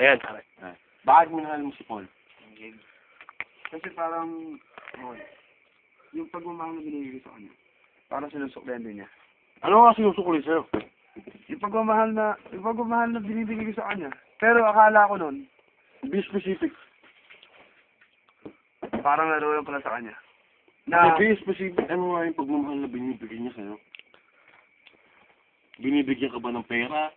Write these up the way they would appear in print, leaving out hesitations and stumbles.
Ayan, pare. Bakit minahal mo si Paul? Kasi parang, yung pagmamahal na binibigay sa kanya, parang sinusuklian din niya. Ano nga sinusukli sa'yo? Yung pagmamahal na binibigay ko sa kanya. Pero akala ko nun, Be specific. parang laro lang pala sa kanya. Na, Be specific. Ano nga yung pagmamahal na binibigay niya sa'yo? Binibigyan ka ba ng pera?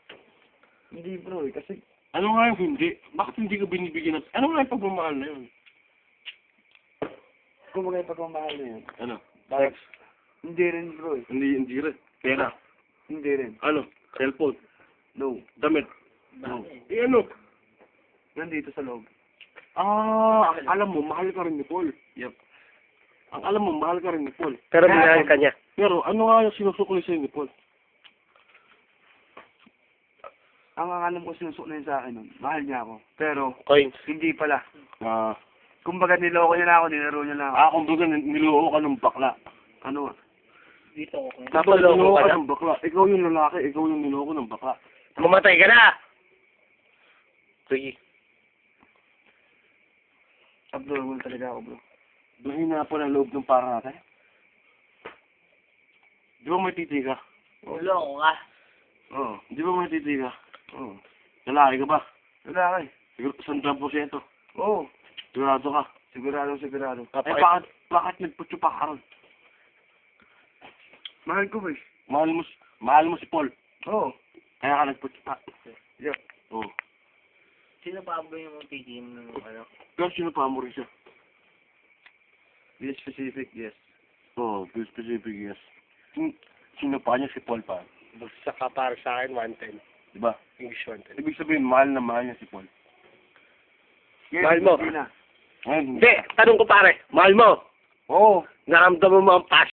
hindi bro kasi, Ano nga yung hindi? Bakit hindi ka binibigyan ng... Ano nga yung pagmamahal na yun? kumbaga yung pagmamahal na yun. Ano? Sex. Hindi rin bro Hindi rin. Pera. Hindi rin. Ano? Cellphone. No. Damit. No. Ano? Nandito sa loob. Alam mo, mahal ka rin ni Paul. Yep. Ang alam mo, mahal ka rin ni Paul. Pero minahal ka niya. Pero ano nga yung sinusukli sa'yo ni Paul? Ang alam ko sinusuklian sa akin nun, mahal niya ako. Pero, Coins. hindi pala. Ah, Kumbaga niloko niya na ako, nilaro niya na ako. kumbaga niloko ka ng bakla. Ano? Dapat Niloko niloko ka ka na? ng bakla. Ikaw yung lalaki, ikaw yung niloko ng bakla. Mamatay ka na! Sige. Abnormal talaga ako bro. Mahina po ng loob ng para natin. Di ba may titi ka? Ulong ka. Oo. Di ba may titi ka? Oo. Lalaki ka ba? Lalaki. Siguro 100%. Oo. Sigurado ka. Sigurado. Bakit nagputsupa ka ron? Mahal ko ba eh. Mahal mo si Paul. Oo. Kaya ka nagputsupa. Yep. Oo. Sino pa ba yung tikim ng ano? Pero sino pa mo rin siya? Be specific, yes. Oo, be specific, yes. Sino pa niya si Paul pa? Basta ka para sa akin, 110. Di ba? English 110. Ibig sabihin, mahal na mahal niya si Paul. Mahal mo? Hindi na. Ngayon, Hindi, tanong ko pare, mahal mo? Oo. Naramdaman mo ang passion